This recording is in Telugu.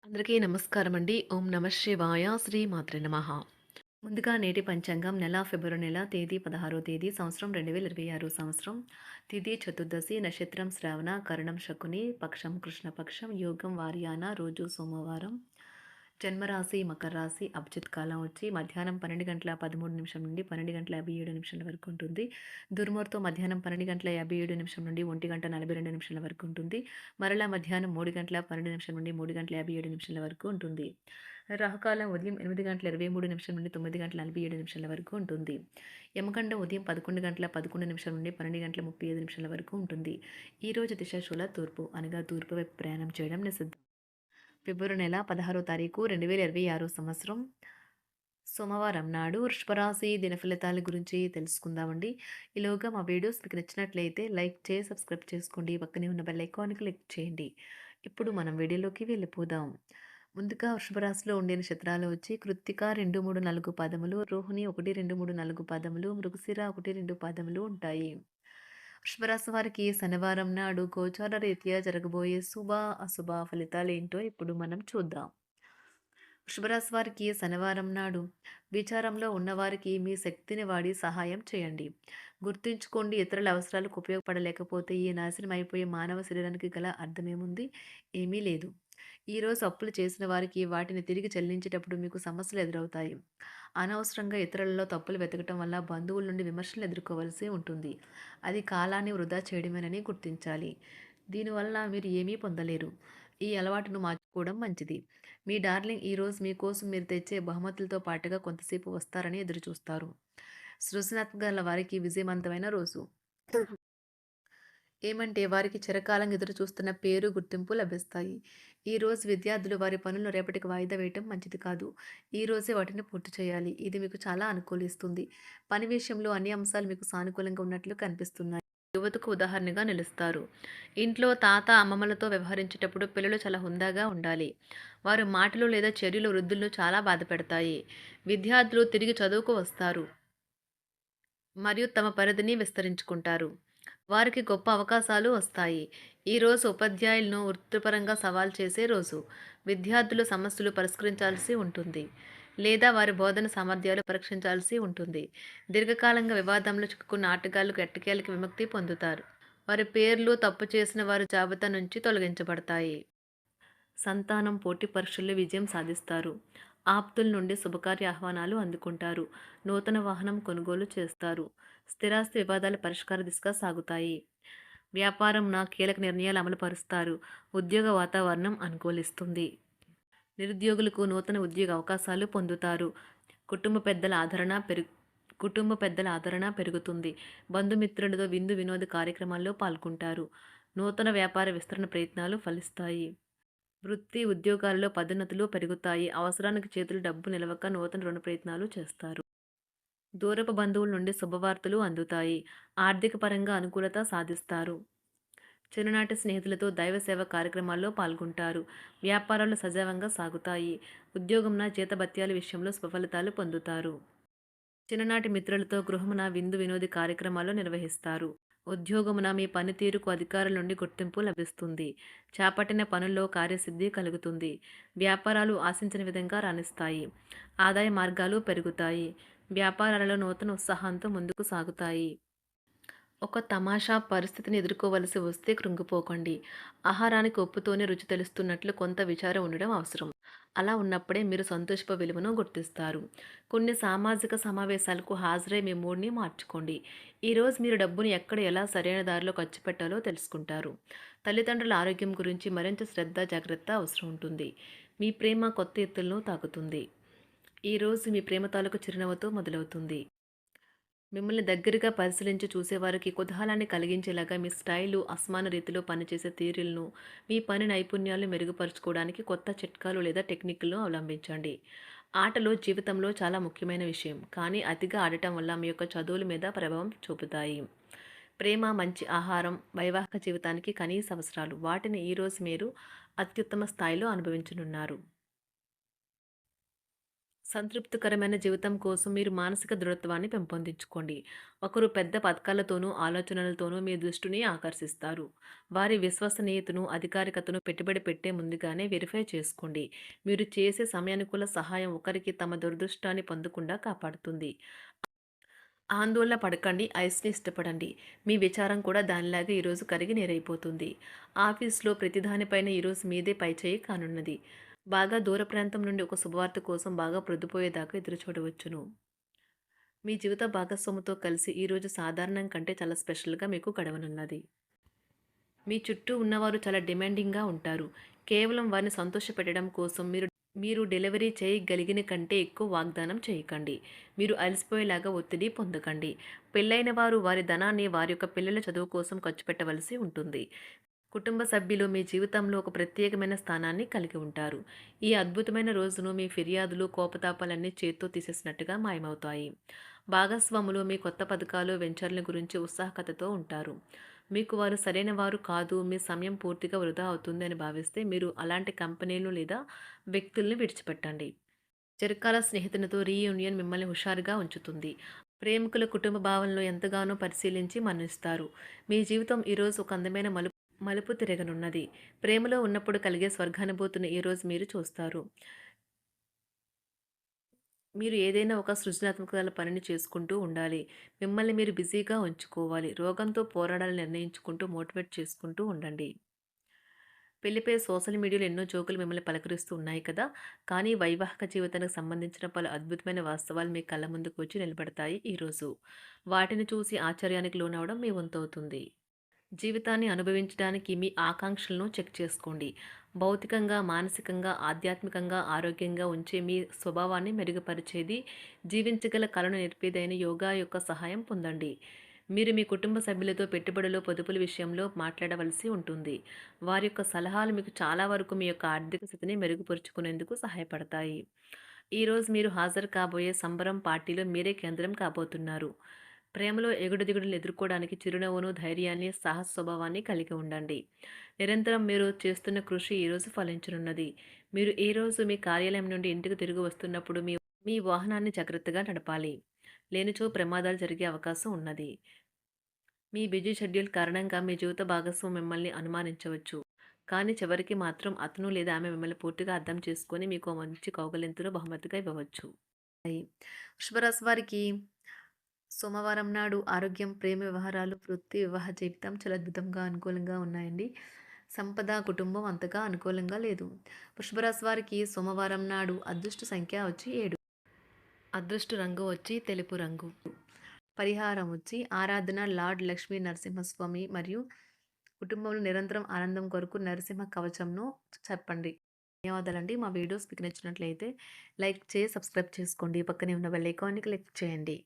అందరికీ నమస్కారం అండి. ఓం నమ శివాయ. శ్రీ మాత్రే నమః. ముందుగా నేటి పంచాంగం నెల ఫిబ్రవరి నెల తేదీ 16వ తేదీ సంవత్సరం 2026 సంవత్సరం. తిథి చతుర్దశి, నక్షత్రం శ్రవణ, కరణం శకుని, పక్షం కృష్ణపక్షం, యోగం వార్యాన, రోజు సోమవారం. జన్మరాశి మకర రాశి. అభిజిత్ కాలం వచ్చి మధ్యాహ్నం 12:13 నుండి 12:57 వరకు ఉంటుంది. దుర్ముహూర్తం మధ్యాహ్నం 12:57 నుండి 1:42 వరకు ఉంటుంది. మరలా మధ్యాహ్నం 3:12 నుండి 3:57 వరకు ఉంటుంది. రాహుకాలం ఉదయం 8:23 నుండి 9:47 వరకు ఉంటుంది. యమగండం ఉదయం 11:11 నుండి 12:35 వరకు ఉంటుంది. ఈరోజు దిశాశూల తూర్పు అనగా తూర్పు వైపు ప్రయాణం చేయడం నిషిద్ధం. ఫిబ్రవరి నెల 16వ తారీఖు 2026 సంవత్సరం సోమవారం నాడు వృషభరాశి దినఫలితాల గురించి తెలుసుకుందామండి. ఈలోగా మా వీడియోస్ మీకు నచ్చినట్లయితే లైక్ చేసి సబ్స్క్రైబ్ చేసుకోండి. పక్కనే ఉన్న బెల్ ఐకాన్కి క్లిక్ చేయండి. ఇప్పుడు మనం వీడియోలోకి వెళ్ళిపోదాం. ముందుగా వృషభరాశిలో ఉండే నక్షత్రాలు వచ్చి కృత్తిక 2, 3, 4 పాదములు, రోహిణి 1, 2, 3, 4 పాదములు, మృగశిర 1, 2 పాదములు ఉంటాయి. వృషభరాశి వారికి శనివారం నాడు గోచార రీత్యా జరగబోయే శుభ అశుభ ఫలితాలు ఏంటో ఇప్పుడు మనం చూద్దాం. వృషభరాశి వారికి శనివారం నాడు విచారంలో ఉన్నవారికి మీ శక్తిని వాడి సహాయం చేయండి. గుర్తుంచుకోండి, ఇతరుల అవసరాలకు ఉపయోగపడలేకపోతే ఈ నాశనం అయిపోయే మానవ శరీరానికి గల అర్థమేముంది? ఏమీ లేదు. ఈరోజు అప్పులు చేసిన వారికి వాటిని తిరిగి చెల్లించేటప్పుడు మీకు సమస్యలు ఎదురవుతాయి. అనవసరంగా ఇతరులలో తప్పులు వెతకటం వల్ల బంధువుల నుండి విమర్శలు ఎదుర్కోవాల్సి ఉంటుంది. అది కాలాన్ని వృధా చేయడమేనని గుర్తించాలి. దీనివల్ల మీరు ఏమీ పొందలేరు. ఈ అలవాటును మార్చుకోవడం మంచిది. మీ డార్లింగ్ ఈరోజు మీకోసం మీరు తెచ్చే బహుమతులతో పాటుగా కొంతసేపు వస్తారని ఎదురుచూస్తారు. సృజనాత్మక వారికి విజయవంతమైన రోజు. ఏమంటే వారికి చిరకాలం ఎదురు చూస్తున్న పేరు, గుర్తింపు లభిస్తాయి. ఈరోజు విద్యార్థులు వారి పనులను రేపటికి వాయిదా వేయటం మంచిది కాదు. ఈ రోజే వాటిని పూర్తి చేయాలి. ఇది మీకు చాలా అనుకూలిస్తుంది. పని విషయంలో అన్ని అంశాలు మీకు సానుకూలంగా ఉన్నట్లు కనిపిస్తున్నాయి. యువతకు ఉదాహరణగా నిలుస్తారు. ఇంట్లో తాత, అమ్మమ్మలతో వ్యవహరించేటప్పుడు పిల్లలు చాలా హుందాగా ఉండాలి. వారి మాటలు లేదా చర్యలు వృద్ధులను చాలా బాధపెడతాయి. విద్యార్థులు తిరిగి చదువుకు వస్తారు మరియు తమ పరిధిని విస్తరించుకుంటారు. వారికి గొప్ప అవకాశాలు వస్తాయి. ఈరోజు ఉపాధ్యాయులను వృత్తిపరంగా సవాల్ చేసే రోజు. విద్యార్థులు సమస్యలు పరిష్కరించాల్సి ఉంటుంది లేదా వారి బోధన సామర్థ్యాలు పరీక్షించాల్సి ఉంటుంది. దీర్ఘకాలంగా వివాదంలో చిక్కుకున్న ఆటగాళ్లు ఎట్టకేలకి విముక్తి పొందుతారు. వారి పేర్లు తప్పు చేసిన వారి జాబితా నుంచి తొలగించబడతాయి. సంతానం పోటీ పరీక్షల్లో విజయం సాధిస్తారు. ఆప్తుల నుండి శుభకార్య ఆహ్వానాలు అందుకుంటారు. నూతన వాహనం కొనుగోలు చేస్తారు. స్థిరాస్తి వివాదాల పరిష్కార దిశగా సాగుతాయి. వ్యాపారం కీలక నిర్ణయాలు అమలు పరుస్తారు. ఉద్యోగ వాతావరణం అనుకూలిస్తుంది. నిరుద్యోగులకు నూతన ఉద్యోగ అవకాశాలు పొందుతారు. కుటుంబ పెద్దల ఆదరణ పెరుగుతుంది. బంధుమిత్రులతో విందు వినోద కార్యక్రమాల్లో పాల్గొంటారు. నూతన వ్యాపార విస్తరణ ప్రయత్నాలు ఫలిస్తాయి. వృత్తి ఉద్యోగాల్లో పదోన్నతులు పెరుగుతాయి. అవసరానికి చేతులు డబ్బు నిలవక నూతన రుణ ప్రయత్నాలు చేస్తారు. దూరపు బంధువుల నుండి శుభవార్తలు అందుతాయి. ఆర్థిక పరంగా అనుకూలత సాధిస్తారు. చిన్ననాటి స్నేహితులతో దైవ సేవ కార్యక్రమాల్లో పాల్గొంటారు. వ్యాపారాలు సజావంగా సాగుతాయి. ఉద్యోగంన జీతభత్యాల విషయంలో స్వఫలితాలు పొందుతారు. చిన్ననాటి మిత్రులతో గృహమున విందు వినోది కార్యక్రమాలు నిర్వహిస్తారు. ఉద్యోగమున మీ పనితీరుకు అధికారుల నుండి గుర్తింపు లభిస్తుంది. చేపట్టిన పనుల్లో కార్యసిద్ధి కలుగుతుంది. వ్యాపారాలు ఆశించిన విధంగా రాణిస్తాయి. ఆదాయ మార్గాలు పెరుగుతాయి. వ్యాపారాలలో నూతన ఉత్సాహంతో ముందుకు సాగుతాయి. ఒక తమాషా పరిస్థితిని ఎదుర్కోవలసి వస్తే కృంగిపోకండి. ఆహారానికి ఉప్పుతోనే రుచి తెలుస్తున్నట్లు కొంత విచారం ఉండడం అవసరం. అలా ఉన్నప్పుడే మీరు సంతోషపు విలువను గుర్తిస్తారు. కొన్ని సామాజిక సమావేశాలకు హాజరై మీ మూడ్ని మార్చుకోండి. ఈరోజు మీరు డబ్బుని ఎక్కడ ఎలా సరైన దారిలో ఖర్చు పెట్టాలో తెలుసుకుంటారు. తల్లిదండ్రుల ఆరోగ్యం గురించి మరింత శ్రద్ధ జాగ్రత్త అవసరం ఉంటుంది. మీ ప్రేమ కొత్త ఎత్తులను తాకుతుంది. ఈరోజు మీ ప్రేమ తాలూకు చిరునవ్వుతో మొదలవుతుంది. మిమ్మల్ని దగ్గరగా పరిశీలించి చూసేవారికి కుతూహలాన్ని కలిగించేలాగా మీ స్టైలు, అసమాన రీతిలో పనిచేసే తీరులను, మీ పని నైపుణ్యాలను మెరుగుపరుచుకోవడానికి కొత్త చిట్కాలు లేదా టెక్నిక్లను అవలంబించండి. ఆటలు జీవితంలో చాలా ముఖ్యమైన విషయం, కానీ అతిగా ఆడటం వల్ల మీ యొక్క చదువుల మీద ప్రభావం చూపుతాయి. ప్రేమ, మంచి ఆహారం, వైవాహిక జీవితానికి కనీస అవసరాలు. వాటిని ఈరోజు మీరు అత్యుత్తమ స్థాయిలో అనుభవించనున్నారు. సంతృప్తికరమైన జీవితం కోసం మీరు మానసిక దృఢత్వాన్ని పెంపొందించుకోండి. ఒకరు పెద్ద పథకాలతోనూ, ఆలోచనలతోనూ మీ దృష్టిని ఆకర్షిస్తారు. వారి విశ్వసనీయతను, అధికారికతను పెట్టుబడి పెట్టే ముందుగానే వెరిఫై చేసుకోండి. మీరు చేసే సమయానుకూల సహాయం ఒకరికి తమ దురదృష్టాన్ని పొందకుండా కాపాడుతుంది. ఆందోళన పడకండి. ఐస్‌ని ఇష్టపడండి. మీ విచారం కూడా దానిలాగే ఈరోజు కరిగి నీరైపోతుంది. ఆఫీస్‌లో ప్రతి దానిపైన ఈరోజు మీదే పైచేయి కానున్నది. బాగా దూర ప్రాంతం నుండి ఒక శుభవార్త కోసం బాగా ప్రొద్దుపోయేదాకా ఎదురుచూడవచ్చును. మీ జీవిత భాగస్వామితో కలిసి ఈరోజు సాధారణం కంటే చాలా స్పెషల్‌గా మీకు గడవనున్నది. మీ చుట్టూ ఉన్నవారు చాలా డిమాండింగ్‌గా ఉంటారు. కేవలం వారిని సంతోషపెట్టడం కోసం మీరు మీరు డెలివరీ చేయగలిగిన కంటే ఎక్కువ వాగ్దానం చేయకండి. మీరు అలసిపోయేలాగా ఒత్తిడి పొందకండి. పెళ్ళైన వారు వారి ధనాన్ని వారి యొక్క పిల్లల చదువు కోసం ఖర్చు పెట్టవలసి ఉంటుంది. కుటుంబ సభ్యులు మీ జీవితంలో ఒక ప్రత్యేకమైన స్థానాన్ని కలిగి ఉంటారు. ఈ అద్భుతమైన రోజును మీ ఫిర్యాదులు, కోపతాపాలన్నీ చేత్తో తీసేసినట్టుగా మాయమవుతాయి. భాగస్వాములు మీ కొత్త పథకాలు, వెంచర్ల గురించి ఉత్సాహకతతో ఉంటారు. మీకు వారు సరైన వారు కాదు, మీ సమయం పూర్తిగా వృధా అవుతుంది అని భావిస్తే మీరు అలాంటి కంపెనీలు లేదా వ్యక్తుల్ని విడిచిపెట్టండి. చిరకాల స్నేహితునితో రీయూనియన్ మిమ్మల్ని హుషారుగా ఉంచుతుంది. ప్రేమికుల కుటుంబ భావనలు ఎంతగానో పరిశీలించి మన్నిస్తారు. మీ జీవితం ఈరోజు ఒక అందమైన మలుపు తిరగనున్నది. ప్రేమలో ఉన్నప్పుడు కలిగే స్వర్గానుభూతిని ఈరోజు మీరు చూస్తారు. మీరు ఏదైనా ఒక సృజనాత్మక పనిని చేసుకుంటూ ఉండాలి. మిమ్మల్ని మీరు బిజీగా ఉంచుకోవాలి. రోగంతో పోరాడాలని నిర్ణయించుకుంటూ మోటివేట్ చేసుకుంటూ ఉండండి. పెళ్లిపై సోషల్ మీడియాలో ఎన్నో జోకులు మిమ్మల్ని పలకరిస్తూ ఉన్నాయి కదా! కానీ వైవాహిక జీవితానికి సంబంధించిన పలు అద్భుతమైన వాస్తవాలు మీ కళ్ళ ముందుకు వచ్చి నిలబడతాయి ఈరోజు. వాటిని చూసి ఆశ్చర్యానికి లోనవ్వడం మీ వంతవుతుంది. జీవితాన్ని అనుభవించడానికి మీ ఆకాంక్షలను చెక్ చేసుకోండి. భౌతికంగా, మానసికంగా, ఆధ్యాత్మికంగా ఆరోగ్యంగా ఉంచే మీ స్వభావాన్ని మెరుగుపరిచేది, జీవించగల కళను నేర్పేదైన యోగా యొక్క సహాయం పొందండి. మీరు మీ కుటుంబ సభ్యులతో పెట్టుబడులు, పొదుపుల విషయంలో మాట్లాడవలసి ఉంటుంది. వారి యొక్క సలహాలు మీకు చాలా వరకు మీ యొక్క ఆర్థిక స్థితిని మెరుగుపరుచుకునేందుకు సహాయపడతాయి. ఈరోజు మీరు హాజరు కాబోయే సంబరం పార్టీలో మీరే కేంద్రం కాబోతున్నారు. ప్రేమలో ఎగుడుదిగుడులు ఎదుర్కోవడానికి చిరునవ్వును, ధైర్యాన్ని, సాహస స్వభావాన్ని కలిగి ఉండండి. నిరంతరం మీరు చేస్తున్న కృషి ఈరోజు ఫలించనున్నది. మీరు ఈ రోజు మీ కార్యాలయం నుండి ఇంటికి తిరిగి వస్తున్నప్పుడు మీ మీ వాహనాన్ని జాగ్రత్తగా నడపాలి. లేనిచో ప్రమాదాలు జరిగే అవకాశం ఉన్నది. మీ బిజీ షెడ్యూల్ కారణంగా మీ జీవిత భాగస్వామి మిమ్మల్ని అనుమానించవచ్చు. కానీ చివరికి మాత్రం అతను లేదా ఆమె మిమ్మల్ని పూర్తిగా అర్థం చేసుకొని మీకు ఓ మంచి కౌగిలింతను బహుమతిగా ఇవ్వవచ్చు. వృషభరాశి వారికి సోమవారం నాడు ఆరోగ్యం, ప్రేమ వ్యవహారాలు, వృత్తి, వివాహ జీవితం చాలా అద్భుతంగా, అనుకూలంగా ఉన్నాయండి. సంపద, కుటుంబం అంతగా అనుకూలంగా లేదు. వృషభరాశి వారికి సోమవారం నాడు అదృష్ట సంఖ్య వచ్చి 7. అదృష్ట రంగు వచ్చి తెలుపు రంగు. పరిహారం వచ్చి ఆరాధన లార్డ్ లక్ష్మీ నరసింహస్వామి మరియు కుటుంబంలో నిరంతరం ఆనందం కొరకు నరసింహ కవచంను చెప్పండి. ధన్యవాదాలండి. మా వీడియోస్ మీకు నచ్చినట్లయితే లైక్ చేసి, సబ్స్క్రైబ్ చేసుకోండి. పక్కనే ఉన్న బెల్ ఐకాన్‌ని క్లిక్ చేయండి.